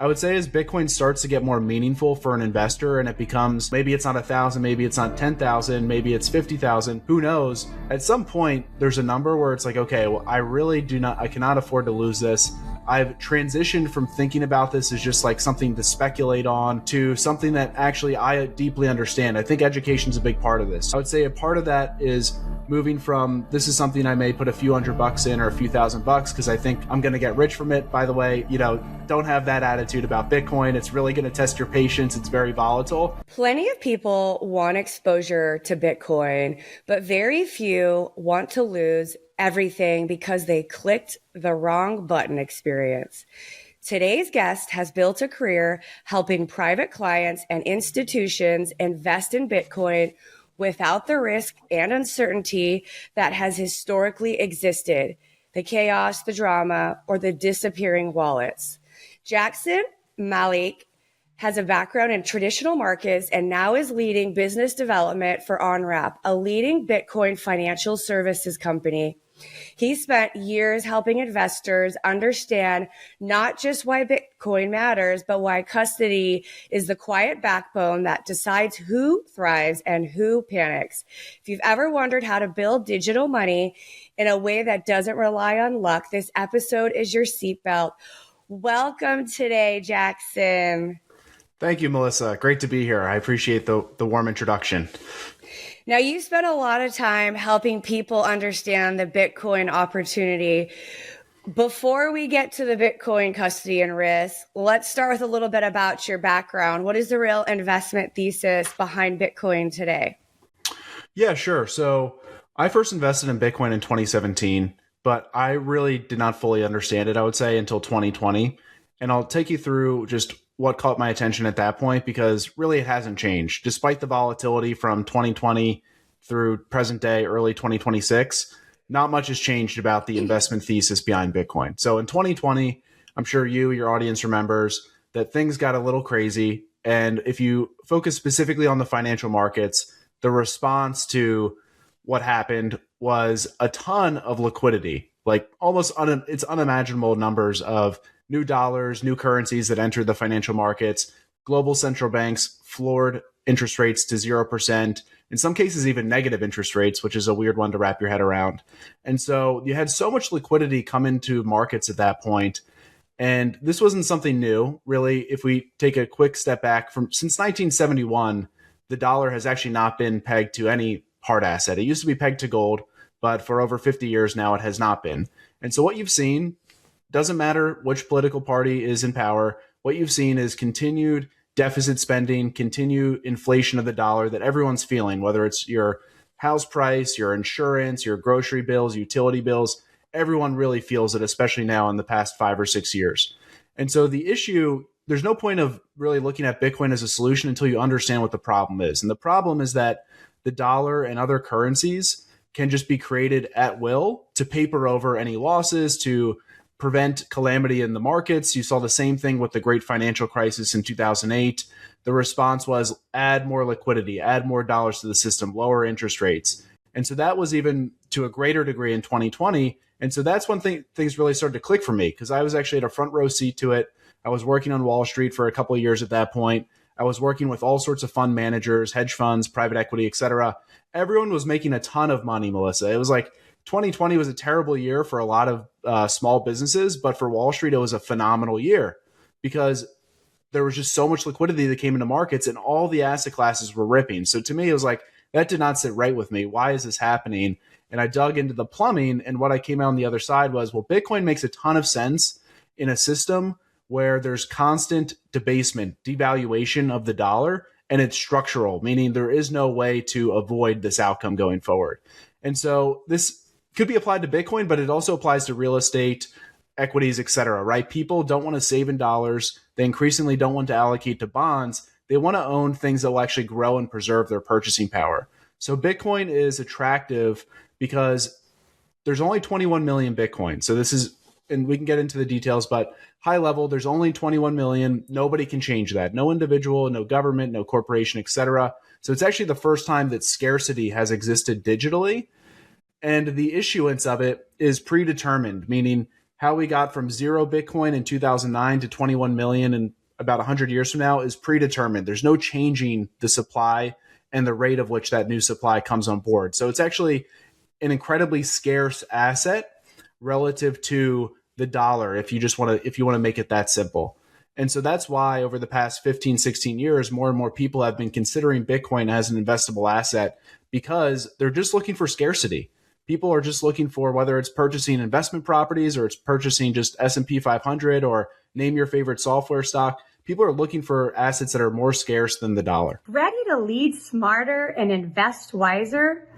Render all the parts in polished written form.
I would say as Bitcoin starts to get more meaningful for an investor and it becomes, maybe it's not 1,000, maybe it's not 10,000, maybe it's 50,000, who knows? At some point, there's a number where it's like, okay, well, I cannot afford to lose this. I've transitioned from thinking about this as just like something to speculate on to something that actually I deeply understand. I think education is a big part of this. I would say a part of that is moving from, this is something I may put a few $100 in or a few $1,000 because I think I'm going to get rich from it. By the way, don't have that attitude about Bitcoin. It's really going to test your patience. It's very volatile. Plenty of people want exposure to Bitcoin, but very few want to lose everything because they clicked the wrong button experience. Today's guest has built a career helping private clients and institutions invest in Bitcoin without the risk and uncertainty that has historically existed, the chaos, the drama, or the disappearing wallets. Jackson Mikalic has a background in traditional markets and now is leading business development for OnRamp, a leading Bitcoin financial services company. He spent years helping investors understand not just why Bitcoin matters, but why custody is the quiet backbone that decides who thrives and who panics. If you've ever wondered how to build digital money in a way that doesn't rely on luck, this episode is your seatbelt. Welcome today, Jackson. Thank you, Melissa. Great to be here. I appreciate the warm introduction. Now, you spent a lot of time helping people understand the Bitcoin opportunity. Before we get to the Bitcoin custody and risk, let's start with a little bit about your background. What is the real investment thesis behind Bitcoin today? Yeah, sure. So I first invested in Bitcoin in 2017, but I really did not fully understand it, I would say, until 2020. And I'll take you through just what caught my attention at that point, because really it hasn't changed. Despite the volatility from 2020 through present day, early 2026, not much has changed about the investment thesis behind Bitcoin. So in 2020, I'm sure your audience remembers that things got a little crazy. And if you focus specifically on the financial markets, the response to what happened was a ton of liquidity, like almost it's unimaginable numbers of new dollars, new currencies that entered the financial markets. Global central banks floored interest rates to 0%, in some cases even negative interest rates, which is a weird one to wrap your head around. And so you had so much liquidity come into markets at that point. And this wasn't something new, really. If we take a quick step back, since 1971, the dollar has actually not been pegged to any hard asset. It used to be pegged to gold, but for over 50 years now, it has not been. And so what you've seen, doesn't matter which political party is in power, what you've seen is continued deficit spending, continued inflation of the dollar that everyone's feeling, whether it's your house price, your insurance, your grocery bills, utility bills. Everyone really feels it, especially now in the past 5 or 6 years. And so the issue, there's no point of really looking at Bitcoin as a solution until you understand what the problem is. And the problem is that the dollar and other currencies can just be created at will to paper over any losses, to prevent calamity in the markets. You saw the same thing with the great financial crisis in 2008. The response was add more liquidity, add more dollars to the system, lower interest rates. And so that was even to a greater degree in 2020. And so that's when things really started to click for me, because I was actually at a front row seat to it. I was working on Wall Street for a couple of years at that point. I was working with all sorts of fund managers, hedge funds, private equity, et cetera. Everyone was making a ton of money, Melissa. It was like 2020 was a terrible year for a lot of small businesses, but for Wall Street, it was a phenomenal year because there was just so much liquidity that came into markets and all the asset classes were ripping. So to me, it was like, that did not sit right with me. Why is this happening? And I dug into the plumbing, and what I came out on the other side was, well, Bitcoin makes a ton of sense in a system where there's constant debasement, devaluation of the dollar, and it's structural, meaning there is no way to avoid this outcome going forward. And so this could be applied to Bitcoin, but it also applies to real estate, equities, et cetera, right? People don't want to save in dollars. They increasingly don't want to allocate to bonds. They want to own things that will actually grow and preserve their purchasing power. So Bitcoin is attractive because there's only 21 million Bitcoin. So this is, and we can get into the details, but high level, there's only 21 million. Nobody can change that. No individual, no government, no corporation, et cetera. So it's actually the first time that scarcity has existed digitally. And the issuance of it is predetermined, meaning how we got from 0 Bitcoin in 2009 to 21 million in about 100 years from now is predetermined. There's no changing the supply and the rate of which that new supply comes on board. So it's actually an incredibly scarce asset relative to the dollar if you want to make it that simple. And so that's why over the past 15, 16 years, more and more people have been considering Bitcoin as an investable asset because they're just looking for scarcity. People are just looking for whether it's purchasing investment properties or it's purchasing just S&P 500 or name your favorite software stock. People are looking for assets that are more scarce than the dollar. Ready to lead smarter and invest wiser?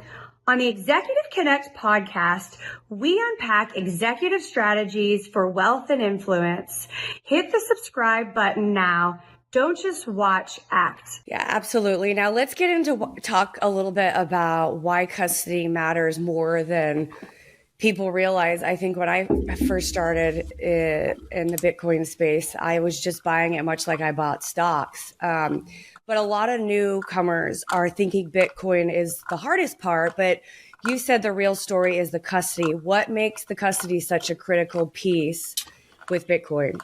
On the Executive Connect podcast, we unpack executive strategies for wealth and influence. Hit the subscribe button now. Don't just watch, act. Yeah, absolutely. Now let's get into talk a little bit about why custody matters more than people realize. I think when I first started in the Bitcoin space, I was just buying it much like I bought stocks. But a lot of newcomers are thinking Bitcoin is the hardest part, but you said the real story is the custody. What makes the custody such a critical piece with Bitcoin?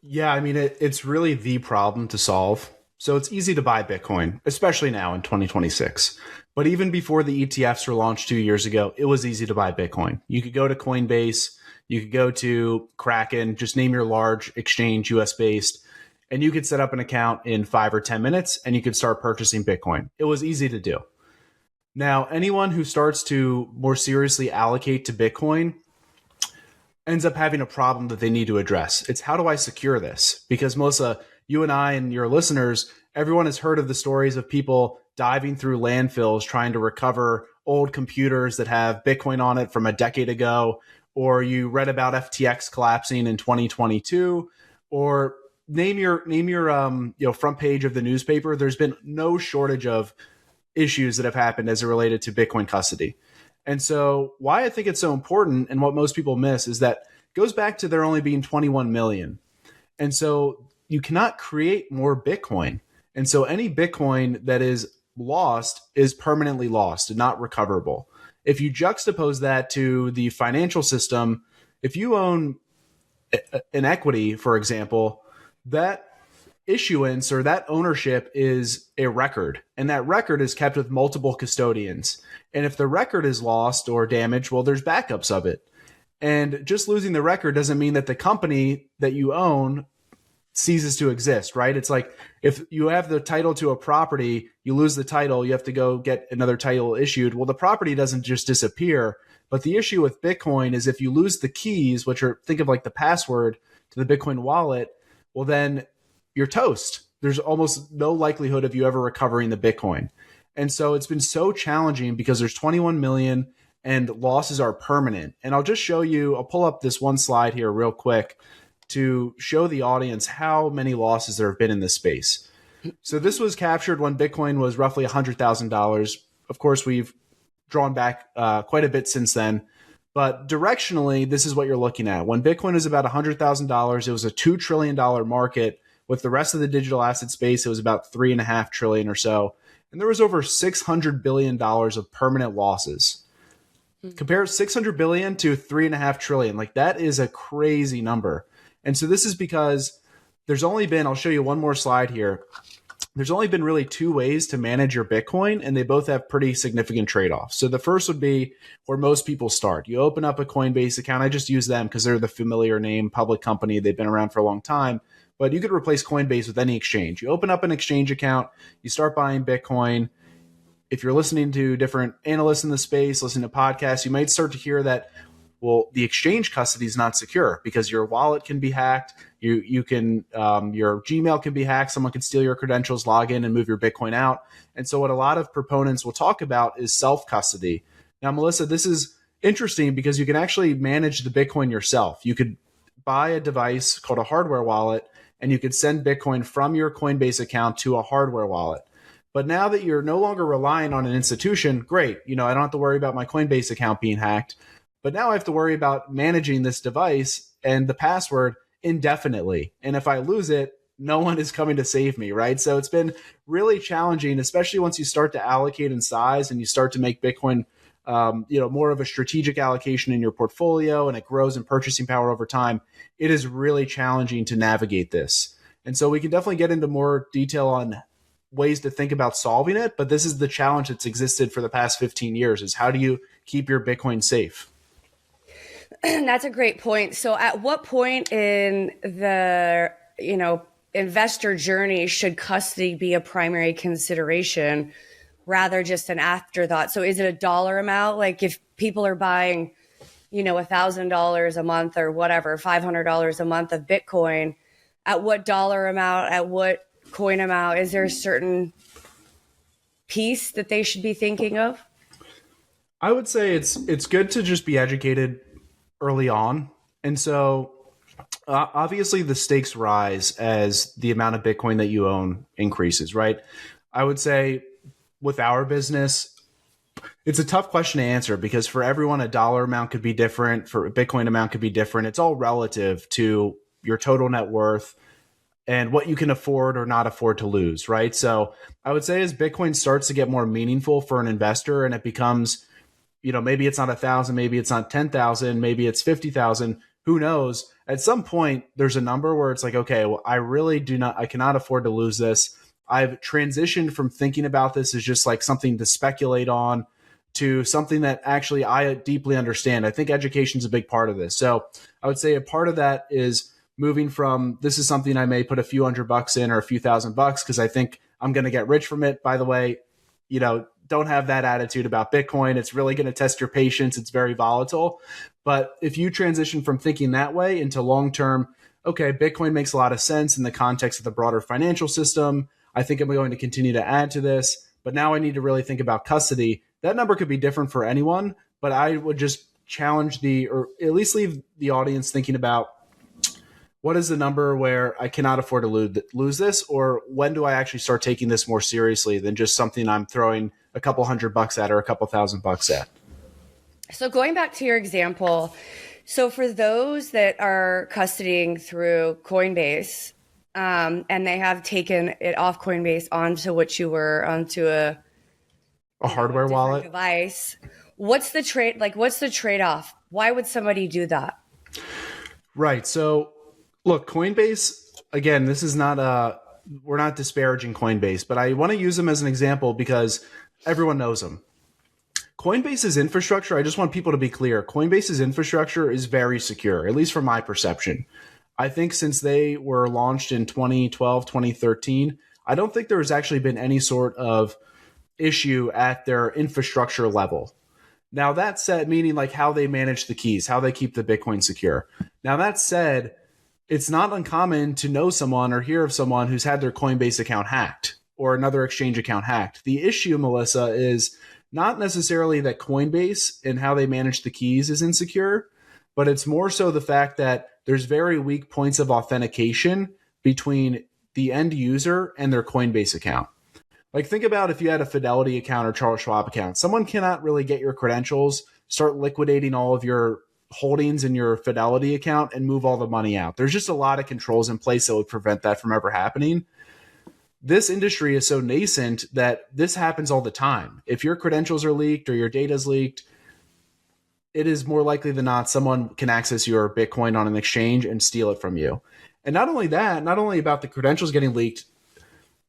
Yeah, I mean, it's really the problem to solve. So it's easy to buy Bitcoin, especially now in 2026. But even before the ETFs were launched 2 years ago, it was easy to buy Bitcoin. You could go to Coinbase, you could go to Kraken, just name your large exchange, US based, and you could set up an account in 5 or 10 minutes and you could start purchasing Bitcoin. It was easy to do. Now, anyone who starts to more seriously allocate to Bitcoin ends up having a problem that they need to address. It's how do I secure this? Because Melissa, you and I and your listeners, everyone has heard of the stories of people diving through landfills trying to recover old computers that have Bitcoin on it from a decade ago, or you read about FTX collapsing in 2022, or name your front page of the newspaper. There's been no shortage of issues that have happened as it related to Bitcoin custody. And so why I think it's so important and what most people miss is that it goes back to there only being 21 million. And so you cannot create more Bitcoin. And so any Bitcoin that is lost is permanently lost and not recoverable. If you juxtapose that to the financial system, if you own an equity, for example, that issuance or that ownership is a record, and that record is kept with multiple custodians. And if the record is lost or damaged, well, there's backups of it. And just losing the record doesn't mean that the company that you own ceases to exist, right? It's like if you have the title to a property, you lose the title, you have to go get another title issued. Well, the property doesn't just disappear. But the issue with Bitcoin is if you lose the keys, which are, think of like the password to the Bitcoin wallet, well, then you're toast. There's almost no likelihood of you ever recovering the Bitcoin. And so it's been so challenging because there's 21 million and losses are permanent. And I'll just show you, I'll pull up this one slide here real quick to show the audience how many losses there have been in this space. So this was captured when Bitcoin was roughly $100,000. Of course, we've drawn back quite a bit since then. But directionally, this is what you're looking at. When Bitcoin was about $100,000, it was a $2 trillion market. With the rest of the digital asset space, it was about $3.5 trillion or so. And there was over $600 billion of permanent losses. Compare $600 billion to $3.5 trillion. Like, that is a crazy number. And so this is because there's only been, I'll show you one more slide here. There's only been really two ways to manage your Bitcoin, and they both have pretty significant trade-offs. So the first would be where most people start. You open up a Coinbase account. I just use them because they're the familiar name, public company. They've been around for a long time. But you could replace Coinbase with any exchange. You open up an exchange account. You start buying Bitcoin. If you're listening to different analysts in the space, listening to podcasts, you might start to hear that, well, the exchange custody is not secure because your wallet can be hacked. You can your Gmail can be hacked. Someone can steal your credentials, log in, and move your Bitcoin out. And so what a lot of proponents will talk about is self-custody. Now, Melissa, this is interesting because you can actually manage the Bitcoin yourself. You could buy a device called a hardware wallet, and you could send Bitcoin from your Coinbase account to a hardware wallet. But now that you're no longer relying on an institution, great. I don't have to worry about my Coinbase account being hacked. But now I have to worry about managing this device and the password indefinitely. And if I lose it, no one is coming to save me, right? So it's been really challenging, especially once you start to allocate in size and you start to make Bitcoin more of a strategic allocation in your portfolio, and it grows in purchasing power over time, it is really challenging to navigate this. And so we can definitely get into more detail on ways to think about solving it, but this is the challenge that's existed for the past 15 years, is how do you keep your Bitcoin safe? That's a great point. So at what point in the, investor journey should custody be a primary consideration rather just an afterthought? So is it a dollar amount? Like if people are buying, $1,000 a month or whatever, $500 a month of Bitcoin, at what dollar amount, at what coin amount, is there a certain piece that they should be thinking of? I would say it's good to just be educated early on. And so obviously the stakes rise as the amount of Bitcoin that you own increases, right? I would say with our business, it's a tough question to answer because for everyone, a dollar amount could be different. For a Bitcoin amount could be different. It's all relative to your total net worth and what you can afford or not afford to lose, right? So I would say as Bitcoin starts to get more meaningful for an investor and it becomes, maybe it's not 1,000, maybe it's not 10,000, maybe it's 50,000, who knows? At some point, there's a number where it's like, okay, well, I cannot afford to lose this. I've transitioned from thinking about this as just like something to speculate on to something that actually I deeply understand. I think education is a big part of this. So I would say a part of that is moving from this is something I may put a few $100 in or a few $1,000 because I think I'm going to get rich from it. By the way, don't have that attitude about Bitcoin. It's really going to test your patience. It's very volatile. But if you transition from thinking that way into long-term, okay, Bitcoin makes a lot of sense in the context of the broader financial system. I think I'm going to continue to add to this, but now I need to really think about custody. That number could be different for anyone, but I would just challenge or at least leave the audience thinking about what is the number where I cannot afford to lose this, or when do I actually start taking this more seriously than just something I'm throwing a couple $100 at or a couple $1,000 at? So going back to your example, so for those that are custodying through Coinbase, and they have taken it off Coinbase onto a hardware wallet device, what's the trade-off? Why would somebody do that? Right. So look, Coinbase, again, we're not disparaging Coinbase, but I want to use them as an example because everyone knows them. Coinbase's infrastructure, I just want people to be clear, Coinbase's infrastructure is very secure, at least from my perception. I think since they were launched in 2012, 2013, I don't think there has actually been any sort of issue at their infrastructure level. Now that said, meaning like how they manage the keys, how they keep the Bitcoin secure. Now that said, it's not uncommon to know someone or hear of someone who's had their Coinbase account hacked or another exchange account hacked. The issue, Melissa, is not necessarily that Coinbase and how they manage the keys is insecure, but it's more so the fact that there's very weak points of authentication between the end user and their Coinbase account. Like think about if you had a Fidelity account or Charles Schwab account, someone cannot really get your credentials, start liquidating all of your holdings in your Fidelity account and move all the money out. There's just a lot of controls in place that would prevent that from ever happening. This industry is so nascent that this happens all the time. If your credentials are leaked or your data is leaked, it is more likely than not someone can access your Bitcoin on an exchange and steal it from you. And not only that, not only about the credentials getting leaked,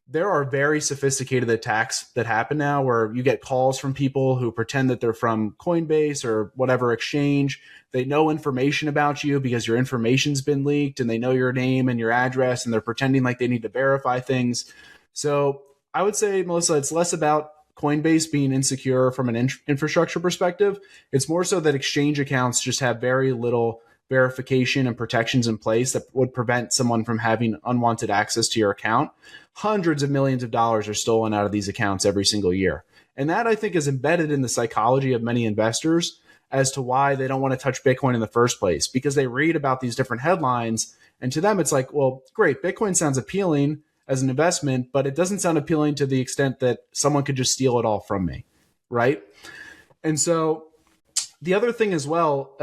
there are very sophisticated attacks that happen now where you get calls from people who pretend that they're from Coinbase or whatever exchange. They know information about you because your information's been leaked and they know your name and your address and they're pretending like they need to verify things. So I would say, Melissa, it's less about Coinbase being insecure from an infrastructure perspective. It's more so that exchange accounts just have very little verification and protections in place that would prevent someone from having unwanted access to your account. Hundreds of millions of dollars are stolen out of these accounts every single year. And that, I think, is embedded in the psychology of many investors as to why they don't want to touch Bitcoin in the first place, because they read about these different headlines. And to them, it's like, well, great, Bitcoin sounds appealing as an investment, but it doesn't sound appealing to the extent that someone could just steal it all from me, right? And so the other thing as well,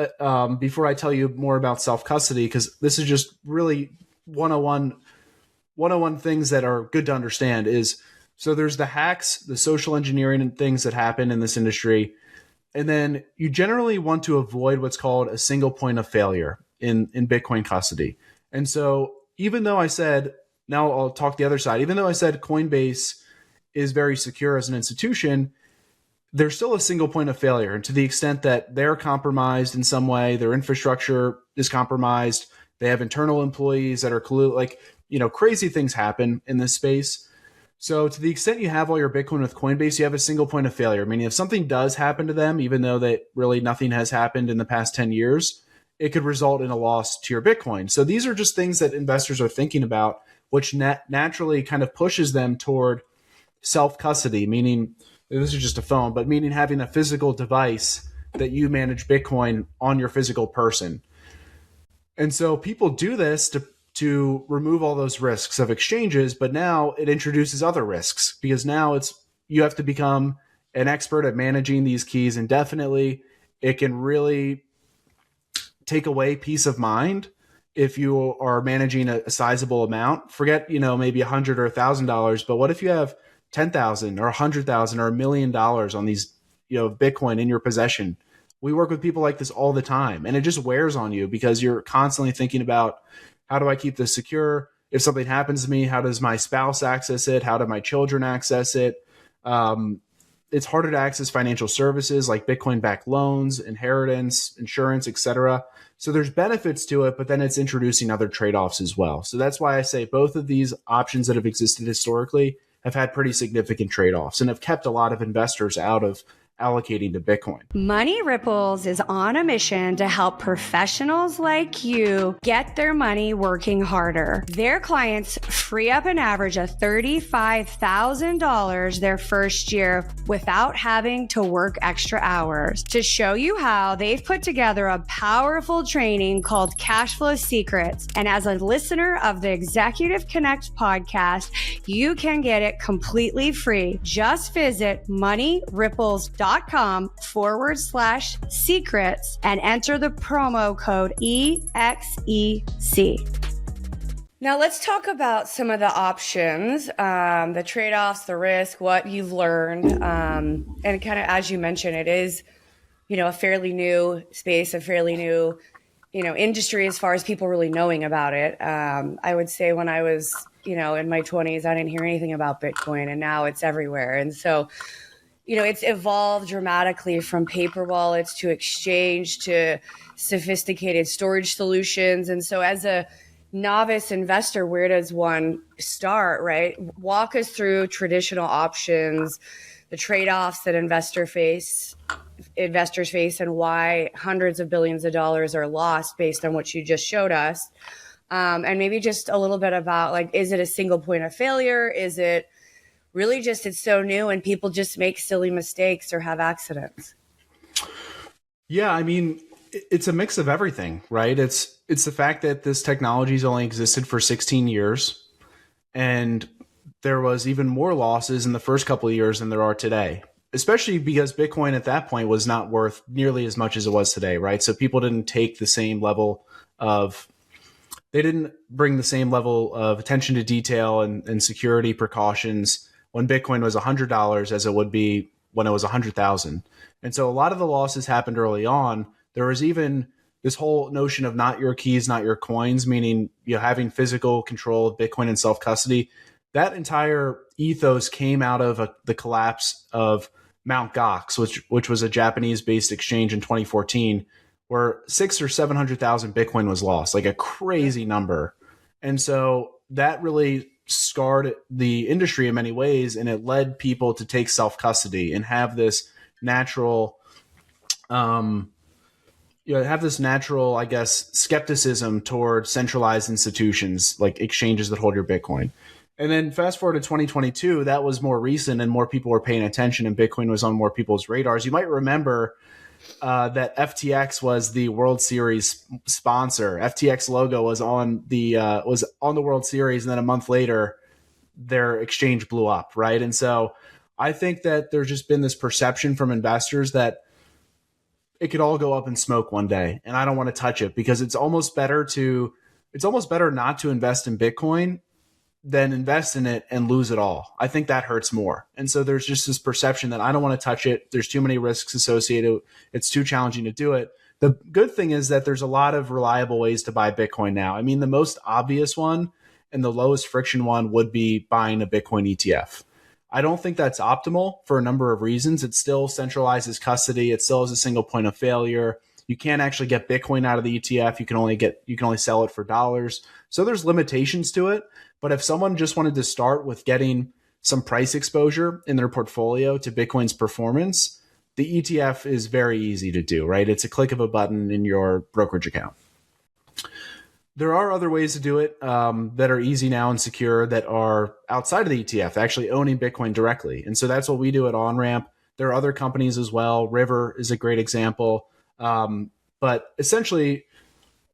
before I tell you more about self-custody, because this is just really 101 things that are good to understand is, so there's the hacks, the social engineering and things that happen in this industry. And then you generally want to avoid what's called a single point of failure in Bitcoin custody. And so even though I said, now I'll talk the other side, even though I said Coinbase is very secure as an institution, there's still a single point of failure. And to the extent that they're compromised in some way, their infrastructure is compromised, they have internal employees that are crazy things happen in this space. So to the extent you have all your Bitcoin with Coinbase, you have a single point of failure. Meaning if something does happen to them, even though that really nothing has happened in the past 10 years, it could result in a loss to your Bitcoin. So these are just things that investors are thinking about, which naturally kind of pushes them toward self-custody, meaning this is just a phone, but meaning having a physical device that you manage Bitcoin on your physical person. And so people do this to remove all those risks of exchanges, but now it introduces other risks because now you have to become an expert at managing these keys indefinitely. It can really take away peace of mind if you are managing a sizable amount. Forget, maybe $100 or $1,000, but what if you have 10,000 or 100,000 or $1 million on these, Bitcoin in your possession? We work with people like this all the time, and it just wears on you because you're constantly thinking about, how do I keep this secure? If something happens to me, how does my spouse access it? How do my children access it? It's harder to access financial services like Bitcoin-backed loans, inheritance, insurance, etc. So there's benefits to it, but then it's introducing other trade-offs as well. So that's why I say both of these options that have existed historically have had pretty significant trade-offs and have kept a lot of investors out of allocating to Bitcoin. Money Ripples is on a mission to help professionals like you get their money working harder. Their clients free up an average of $35,000 their first year without having to work extra hours. To show you how, they've put together a powerful training called Cash Flow Secrets. And as a listener of the Executive Connect podcast, you can get it completely free. Just visit moneyripples.com/secrets and enter the promo code EXEC. Now let's talk about some of the options, the trade-offs, the risk, what you've learned. And kind of, as you mentioned, it is, a fairly new space, a fairly new, industry as far as people really knowing about it. I would say when I was, in my 20s, I didn't hear anything about Bitcoin, and now it's everywhere. And so, it's evolved dramatically from paper wallets to exchange to sophisticated storage solutions. And so as a novice investor, where does one start, right? Walk us through traditional options, the trade-offs that investors face, and why hundreds of billions of dollars are lost based on what you just showed us. And maybe just a little bit about, is it a single point of failure? Is it really just it's so new and people just make silly mistakes or have accidents? Yeah, I mean, it's a mix of everything, right? It's the fact that this technology's only existed for 16 years, and there was even more losses in the first couple of years than there are today, especially because Bitcoin at that point was not worth nearly as much as it was today, right? So people didn't take the same level of they didn't bring the same level of attention to detail and security precautions when Bitcoin was $100 as it would be when it was 100,000. And so a lot of the losses happened early on. There was even this whole notion of not your keys, not your coins, meaning having physical control of Bitcoin and self-custody. That entire ethos came out of the collapse of Mt. Gox, which was a Japanese-based exchange in 2014, where 600,000 or 700,000 Bitcoin was lost, like a crazy number. And so that really scarred the industry in many ways, and it led people to take self-custody and have this natural, I guess, skepticism toward centralized institutions like exchanges that hold your Bitcoin. And then fast forward to 2022, that was more recent and more people were paying attention and Bitcoin was on more people's radars. You might remember that FTX was the World Series sponsor. FTX logo was on the World Series, and then a month later, their exchange blew up, right? And so I think that there's just been this perception from investors that it could all go up in smoke one day, and I don't want to touch it because it's almost better not to invest in Bitcoin than invest in it and lose it all. I think that hurts more. And so there's just this perception that I don't want to touch it. There's too many risks associated. It's too challenging to do it. The good thing is that there's a lot of reliable ways to buy Bitcoin now. I mean, the most obvious one and the lowest friction one would be buying a Bitcoin ETF. I don't think that's optimal for a number of reasons. It still centralizes custody. It still is a single point of failure. You can't actually get Bitcoin out of the ETF. You can only sell it for dollars. So there's limitations to it. But if someone just wanted to start with getting some price exposure in their portfolio to Bitcoin's performance, the ETF is very easy to do, right? It's a click of a button in your brokerage account. There are other ways to do it that are easy now and secure that are outside of the ETF, actually owning Bitcoin directly. And so that's what we do at OnRamp. There are other companies as well. River is a great example. But essentially,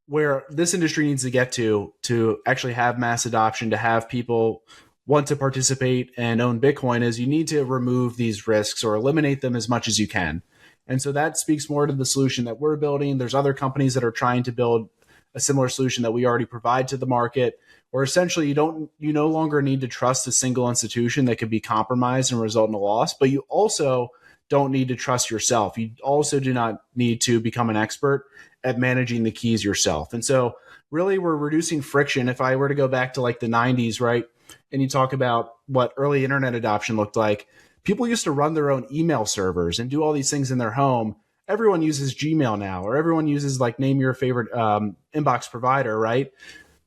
where this industry needs to get to actually have mass adoption, to have people want to participate and own Bitcoin, is you need to remove these risks or eliminate them as much as you can. And so that speaks more to the solution that we're building. There's other companies that are trying to build a similar solution that we already provide to the market, where essentially you no longer need to trust a single institution that could be compromised and result in a loss, but you also don't need to trust yourself. You also do not need to become an expert at managing the keys yourself. And so really we're reducing friction. If I were to go back to like the 90s, right, and you talk about what early internet adoption looked like, people used to run their own email servers and do all these things in their home. Everyone uses Gmail now, or everyone uses like name your favorite inbox provider, right?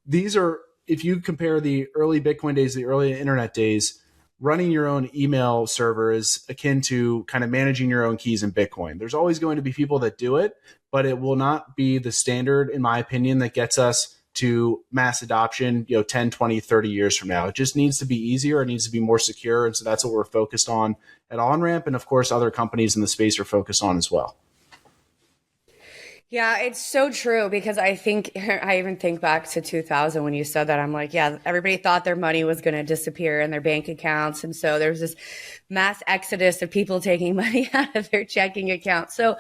These are, if you compare the early Bitcoin days, the early internet days, running your own email server is akin to kind of managing your own keys in Bitcoin. There's always going to be people that do it, but it will not be the standard, in my opinion, that gets us to mass adoption, 10, 20, 30 years from now. It just needs to be easier. It needs to be more secure. And so that's what we're focused on at OnRamp. And of course, other companies in the space are focused on as well. Yeah, it's so true, because I even think back to 2000 when you said that. I'm like, yeah, everybody thought their money was going to disappear in their bank accounts. And so there's this mass exodus of people taking money out of their checking account. So,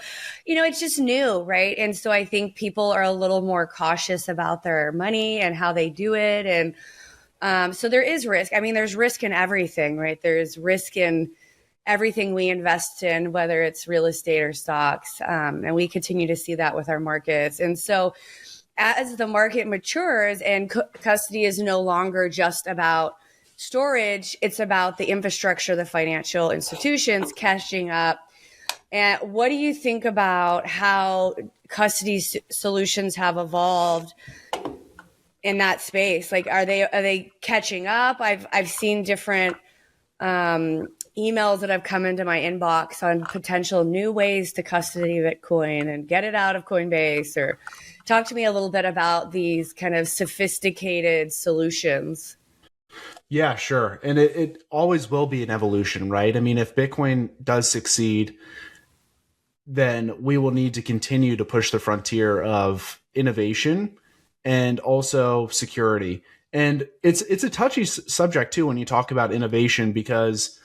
it's just new, right? And so I think people are a little more cautious about their money and how they do it. And so there is risk. I mean, there's risk in everything, right? There's risk in everything we invest in, whether it's real estate or stocks. And we continue to see that with our markets. And so as the market matures and custody is no longer just about storage, it's about the infrastructure, the financial institutions catching up. And what do you think about how custody solutions have evolved in that space? Like, are they catching up? I've seen different emails that have come into my inbox on potential new ways to custody Bitcoin and get it out of Coinbase. Or talk to me a little bit about these kind of sophisticated solutions. Yeah, sure. And it always will be an evolution, right? I mean, if Bitcoin does succeed, then we will need to continue to push the frontier of innovation and also security. And it's a touchy subject too when you talk about innovation, because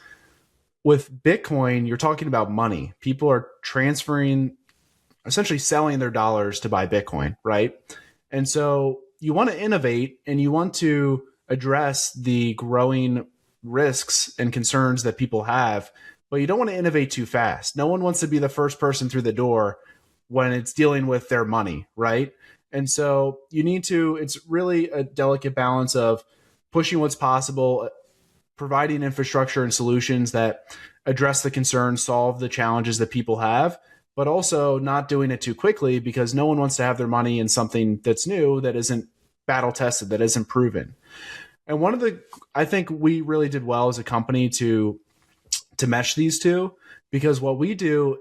with Bitcoin, you're talking about money. People are transferring, essentially selling their dollars to buy Bitcoin, right? And so you want to innovate and you want to address the growing risks and concerns that people have, but you don't want to innovate too fast. No one wants to be the first person through the door when it's dealing with their money, right? And so it's really a delicate balance of pushing what's possible, providing infrastructure and solutions that address the concerns, solve the challenges that people have, but also not doing it too quickly, because no one wants to have their money in something that's new, that isn't battle tested, that isn't proven. And I think we really did well as a company to mesh these two, because what we do,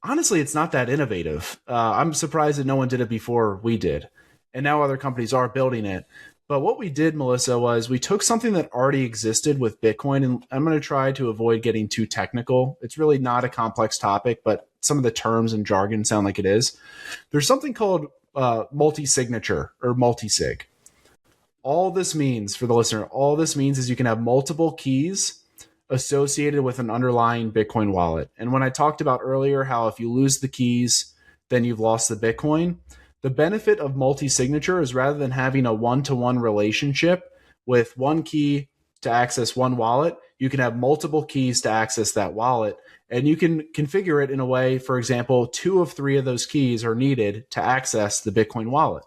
honestly, it's not that innovative. I'm surprised that no one did it before we did. And now other companies are building it. But what we did, Melissa, was we took something that already existed with Bitcoin, and I'm going to try to avoid getting too technical. It's really not a complex topic, but some of the terms and jargon sound like it is. There's something called multi-signature or multi-sig. All this means, for the listener, is you can have multiple keys associated with an underlying Bitcoin wallet. And when I talked about earlier how if you lose the keys, then you've lost the Bitcoin, the benefit of multi-signature is rather than having a one-to-one relationship with one key to access one wallet, you can have multiple keys to access that wallet. And you can configure it in a way, for example, 2 of 3 of those keys are needed to access the Bitcoin wallet.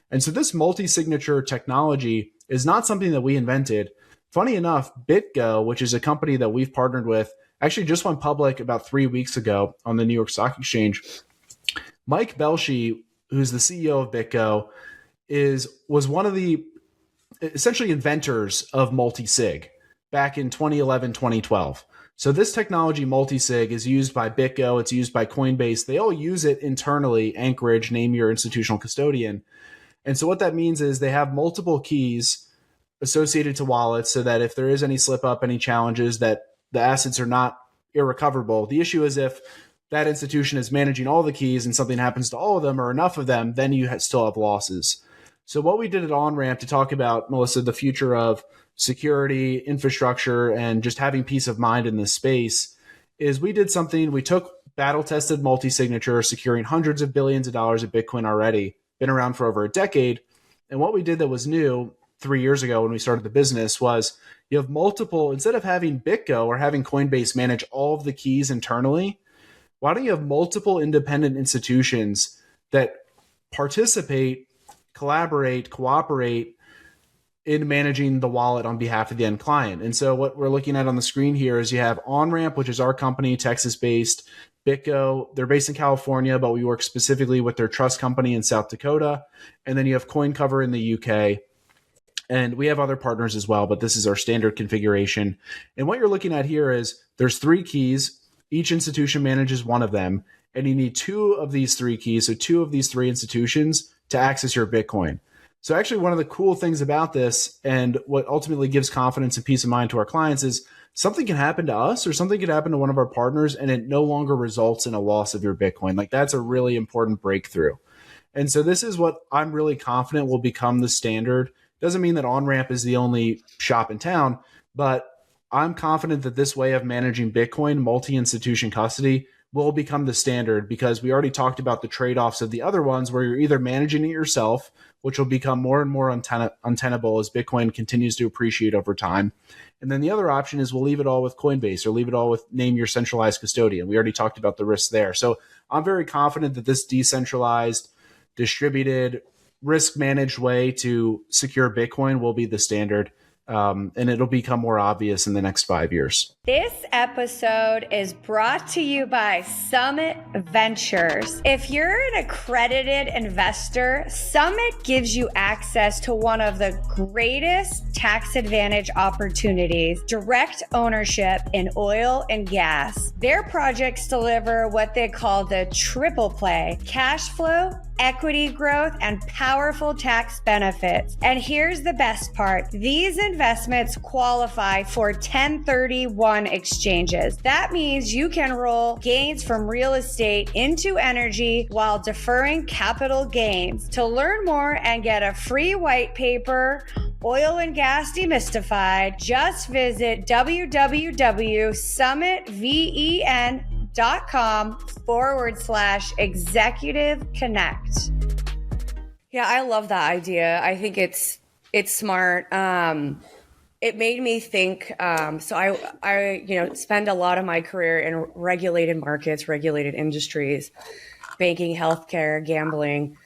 And so this multi-signature technology is not something that we invented. Funny enough, BitGo, which is a company that we've partnered with, actually just went public about 3 weeks ago on the New York Stock Exchange. Mike Belshi, who's the CEO of BitGo, was one of the essentially inventors of multi-sig back in 2011, 2012. So this technology, multi-sig, is used by BitGo. It's used by Coinbase. They all use it internally. Anchorage, name your institutional custodian. And so what that means is they have multiple keys associated to wallets so that if there is any slip up, any challenges, that the assets are not irrecoverable. The issue is if that institution is managing all the keys and something happens to all of them or enough of them, then you still have losses. So what we did at OnRamp to talk about, Melissa, the future of security, infrastructure, and just having peace of mind in this space is we did something. We took battle-tested multi-signature, securing hundreds of billions of dollars of Bitcoin already, been around for over a decade. And what we did that was new 3 years ago when we started the business was you have multiple, instead of having BitGo or having Coinbase manage all of the keys internally, why don't you have multiple independent institutions that participate, collaborate, cooperate in managing the wallet on behalf of the end client? And so what we're looking at on the screen here is you have OnRamp, which is our company, Texas-based. BitGo, they're based in California, but we work specifically with their trust company in South Dakota. And then you have CoinCover in the UK. And we have other partners as well, but this is our standard configuration. And what you're looking at here is there's 3 keys. Each institution manages one of them. And you need 2 of these 3 keys, so 2 of these 3 institutions to access your Bitcoin. So actually one of the cool things about this and what ultimately gives confidence and peace of mind to our clients is something can happen to us or something could happen to one of our partners and it no longer results in a loss of your Bitcoin. Like that's a really important breakthrough. And so this is what I'm really confident will become the standard. Doesn't mean that OnRamp is the only shop in town, but I'm confident that this way of managing Bitcoin, multi-institution custody, will become the standard because we already talked about the trade-offs of the other ones where you're either managing it yourself, which will become more and more untenable as Bitcoin continues to appreciate over time. And then the other option is we'll leave it all with Coinbase or leave it all with name your centralized custodian. We already talked about the risks there. So I'm very confident that this decentralized, distributed, risk-managed way to secure Bitcoin will be the standard. And it'll become more obvious in the next 5 years. This episode is brought to you by Summit Ventures. If you're an accredited investor, Summit gives you access to one of the greatest tax advantage opportunities, direct ownership in oil and gas. Their projects deliver what they call the triple play: cash flow, equity growth, and powerful tax benefits. And here's the best part. These investments qualify for 1031 exchanges. That means you can roll gains from real estate into energy while deferring capital gains. To learn more and get a free white paper, Oil and Gas Demystified, just visit www.summitven.com/executive connect. Yeah, I love that idea. I think it's smart. It made me think. So I spend a lot of my career in regulated markets, regulated industries, banking, healthcare, gambling.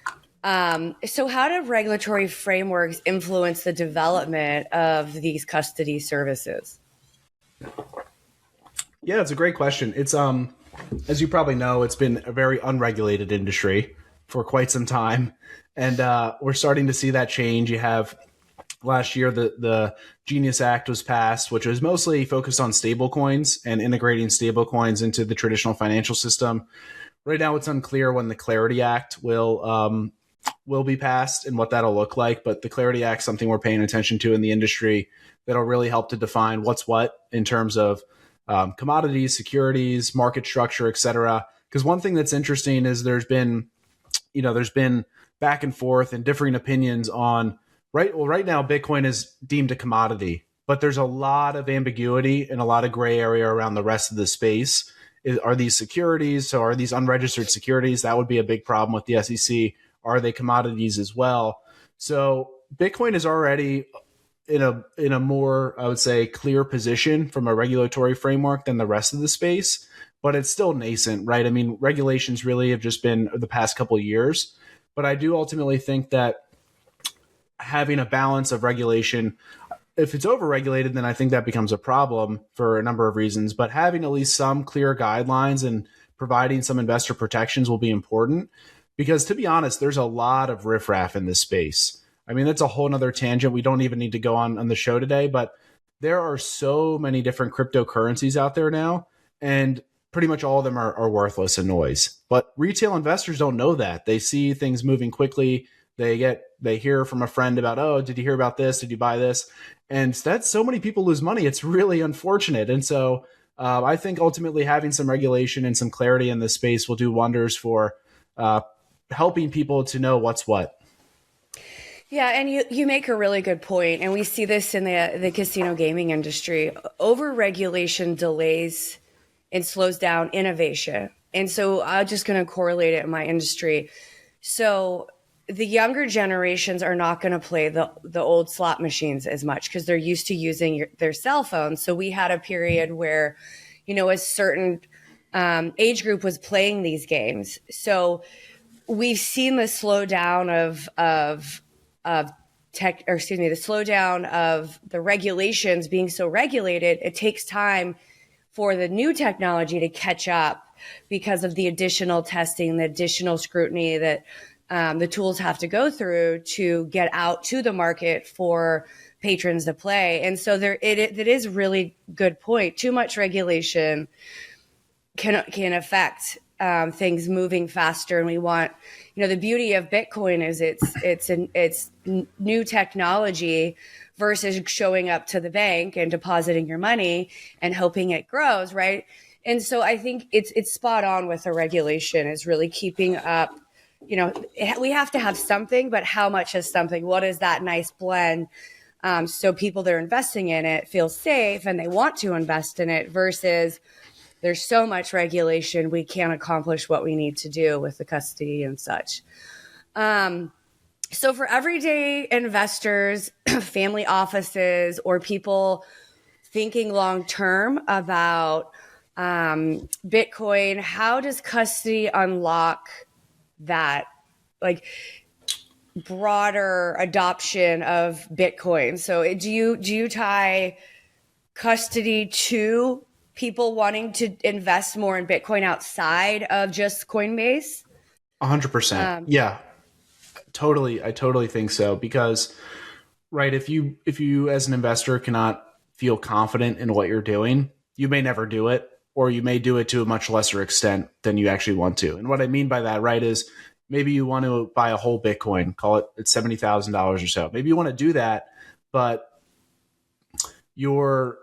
So how do regulatory frameworks influence the development of these custody services? Yeah, it's a great question. It's as you probably know, it's been a very unregulated industry for quite some time, and we're starting to see that change. You have last year the Genius Act was passed, which was mostly focused on stablecoins and integrating stablecoins into the traditional financial system. Right now, it's unclear when the Clarity Act will be passed and what that'll look like. But the Clarity Act is something we're paying attention to in the industry that'll really help to define what's what in terms of commodities, securities, market structure, et cetera. Because one thing that's interesting is there's been back and forth and differing opinions on right now, Bitcoin is deemed a commodity, but there's a lot of ambiguity and a lot of gray area around the rest of the space. Are these securities? So are these unregistered securities? That would be a big problem with the SEC. Are they commodities as well? So Bitcoin is already in a more, I would say, clear position from a regulatory framework than the rest of the space, but it's still nascent, right? I mean, regulations really have just been the past couple of years, but I do ultimately think that having a balance of regulation, if it's overregulated, then I think that becomes a problem for a number of reasons. But having at least some clear guidelines and providing some investor protections will be important, because to be honest, there's a lot of riffraff in this space. I mean, that's a whole nother tangent. We don't even need to go on the show today, but there are so many different cryptocurrencies out there now, and pretty much all of them are worthless and noise. But retail investors don't know that. They see things moving quickly. They hear from a friend about, oh, did you hear about this? Did you buy this? And that's so many people lose money. It's really unfortunate. And so I think ultimately having some regulation and some clarity in this space will do wonders for helping people to know what's what. Yeah, and you make a really good point, and we see this in the casino gaming industry. Over-regulation delays and slows down innovation. And so I'm just going to correlate it in my industry. So the younger generations are not going to play the old slot machines as much because they're used to using their cell phones. So we had a period where, a certain age group was playing these games. So we've seen the slowdown the slowdown of the regulations being so regulated. It takes time for the new technology to catch up because of the additional testing, the additional scrutiny that the tools have to go through to get out to the market for patrons to play. And so it is really good point. Too much regulation can affect things moving faster. And we want, the beauty of Bitcoin is it's new technology versus showing up to the bank and depositing your money and hoping it grows, right? And so I think it's spot on with the regulation is really keeping up. We have to have something, but how much is something? What is that nice blend? So people that are investing in it feel safe and they want to invest in it versus there's so much regulation, we can't accomplish what we need to do with the custody and such. So for everyday investors, family offices, or people thinking long-term about Bitcoin, how does custody unlock that broader adoption of Bitcoin? So do you tie custody to people wanting to invest more in Bitcoin outside of just Coinbase? 100%. Yeah, totally. I totally think so, because right, if you as an investor cannot feel confident in what you're doing, you may never do it, or you may do it to a much lesser extent than you actually want to. And what I mean by that, right, is maybe you want to buy a whole Bitcoin, call it $70,000 or so. Maybe you want to do that, but your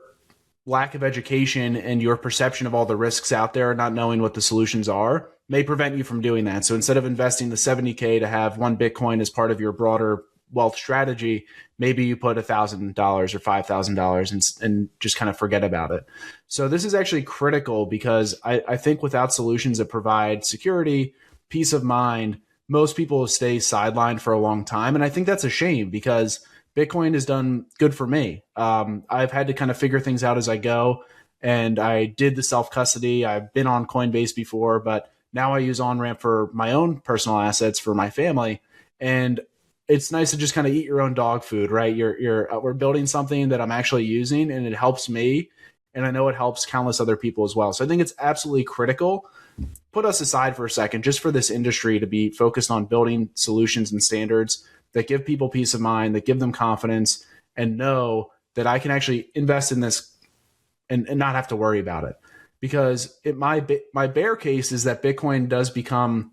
lack of education and your perception of all the risks out there, not knowing what the solutions are, may prevent you from doing that. So instead of investing the $70K to have one Bitcoin as part of your broader wealth strategy, maybe you put $1,000 or $5,000 and just kind of forget about it. So this is actually critical, because I think without solutions that provide security, peace of mind, most people stay sidelined for a long time. And I think that's a shame, because Bitcoin has done good for me. I've had to kind of figure things out as I go. And I did the self-custody. I've been on Coinbase before, but now I use OnRamp for my own personal assets for my family. And it's nice to just kind of eat your own dog food, right? We're building something that I'm actually using, and it helps me. And I know it helps countless other people as well. So I think it's absolutely critical. Put us aside for a second, just for this industry to be focused on building solutions and standards that give people peace of mind, that give them confidence, and know that I can actually invest in this and not have to worry about it. Because my bear case is that Bitcoin does become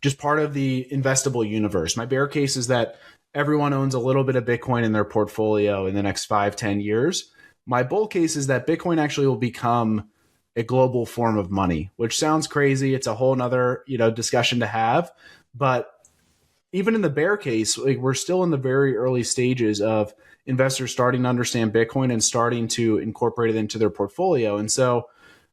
just part of the investable universe. My bear case is that everyone owns a little bit of Bitcoin in their portfolio in the next 5-10 years. My bull case is that Bitcoin actually will become a global form of money, which sounds crazy. It's a whole nother, discussion to have. But even in the bear case, we're still in the very early stages of investors starting to understand Bitcoin and starting to incorporate it into their portfolio. And so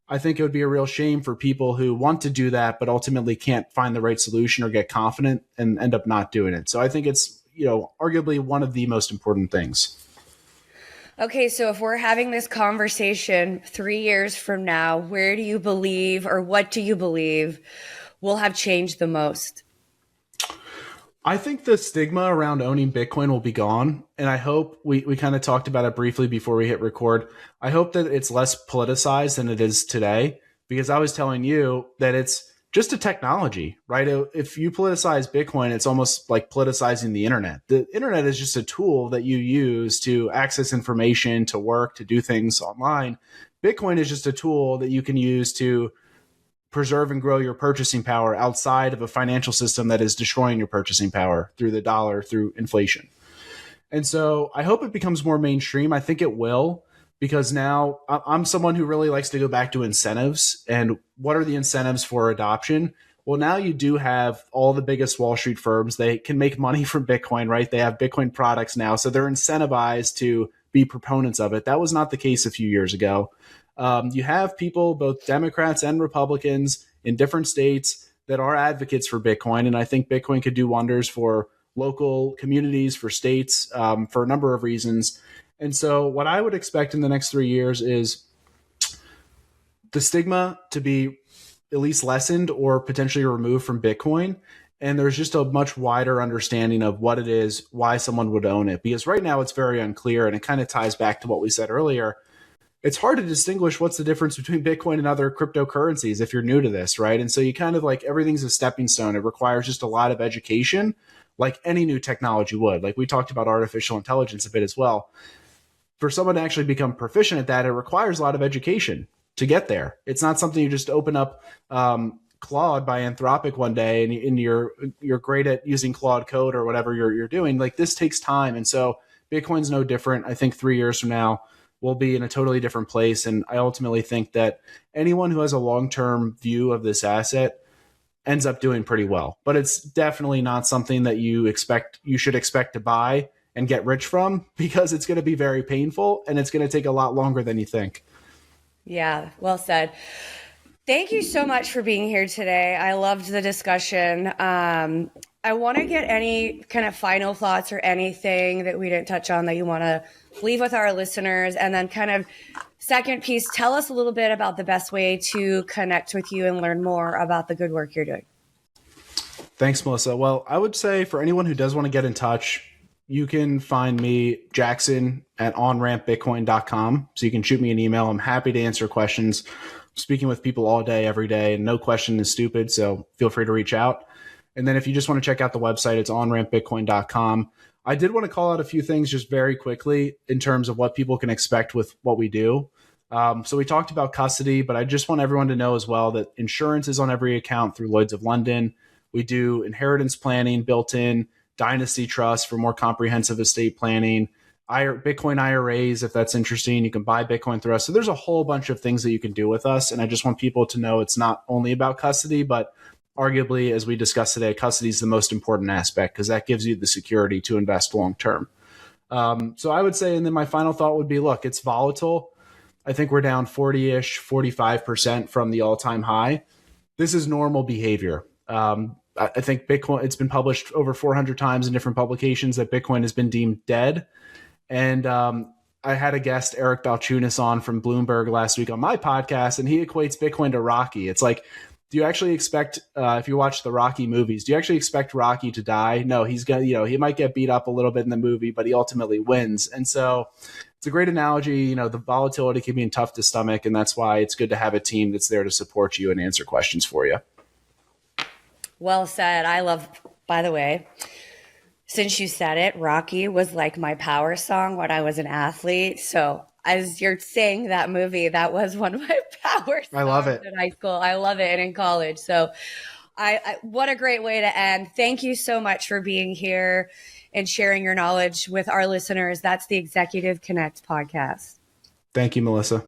I think it would be a real shame for people who want to do that, but ultimately can't find the right solution or get confident and end up not doing it. So I think it's, arguably one of the most important things. Okay, so if we're having this conversation 3 years from now, where do you believe or what do you believe will have changed the most? I think the stigma around owning Bitcoin will be gone. And I hope we kind of talked about it briefly before we hit record. I hope that it's less politicized than it is today, because I was telling you that it's just a technology, right? If you politicize Bitcoin, it's almost like politicizing the internet. The internet is just a tool that you use to access information, to work, to do things online. Bitcoin is just a tool that you can use to preserve and grow your purchasing power outside of a financial system that is destroying your purchasing power through the dollar, through inflation. And so I hope it becomes more mainstream. I think it will, because now I'm someone who really likes to go back to incentives. And what are the incentives for adoption? Well, now you do have all the biggest Wall Street firms. They can make money from Bitcoin, right? They have Bitcoin products now. So they're incentivized to be proponents of it. That was not the case a few years ago. You have people, both Democrats and Republicans in different states, that are advocates for Bitcoin. And I think Bitcoin could do wonders for local communities, for states, for a number of reasons. And so what I would expect in the next 3 years is the stigma to be at least lessened or potentially removed from Bitcoin. And there's just a much wider understanding of what it is, why someone would own it. Because right now it's very unclear, and it kind of ties back to what we said earlier. It's hard to distinguish what's the difference between Bitcoin and other cryptocurrencies if you're new to this, right? And so you kind of like, everything's a stepping stone. It requires just a lot of education, like any new technology would. Like we talked about artificial intelligence a bit as well. For someone to actually become proficient at that, it requires a lot of education to get there. It's not something you just open up Claude by Anthropic one day and you're great at using Claude code or whatever you're doing. Like this takes time. And so Bitcoin's no different. I think 3 years from now, we'll be in a totally different place. And I ultimately think that anyone who has a long-term view of this asset ends up doing pretty well. But it's definitely not something that you should expect to buy and get rich from, because it's going to be very painful and it's going to take a lot longer than you think. Yeah, well said. Thank you so much for being here today. I loved the discussion. I want to get any kind of final thoughts or anything that we didn't touch on that you want to leave with our listeners. And then kind of second piece, tell us a little bit about the best way to connect with you and learn more about the good work you're doing. Thanks, Melissa. Well, I would say for anyone who does want to get in touch, you can find me, Jackson, at onrampbitcoin.com. So you can shoot me an email. I'm happy to answer questions. I'm speaking with people all day, every day, and no question is stupid. So feel free to reach out. And then if you just want to check out the website, it's onrampbitcoin.com. I did want to call out a few things just very quickly in terms of what people can expect with what we do. So we talked about custody, but I just want everyone to know as well that insurance is on every account through Lloyd's of London. We do inheritance planning built in, dynasty trust for more comprehensive estate planning, Bitcoin IRAs, if that's interesting. You can buy Bitcoin through us. So there's a whole bunch of things that you can do with us. And I just want people to know it's not only about custody, but arguably, as we discussed today, custody is the most important aspect because that gives you the security to invest long term. So I would say, and then my final thought would be, look, it's volatile. I think we're down 40-ish, 45% from the all-time high. This is normal behavior. I think Bitcoin, it's been published over 400 times in different publications that Bitcoin has been deemed dead. And I had a guest, Eric Balchunas, on from Bloomberg last week on my podcast, and he equates Bitcoin to Rocky. It's like, do you actually expect, if you watch the Rocky movies, do you actually expect Rocky to die? No, he's got, he might get beat up a little bit in the movie, but he ultimately wins. And so it's a great analogy. The volatility can be tough to stomach, and that's why it's good to have a team that's there to support you and answer questions for you. Well said. I love, by the way, since you said it, Rocky was like my power song when I was an athlete. So as you're saying that movie, that was one of my power songs. I love it. In high school. I love it. And in college. So I what a great way to end. Thank you so much for being here and sharing your knowledge with our listeners. That's the Executive Connect podcast. Thank you, Melissa.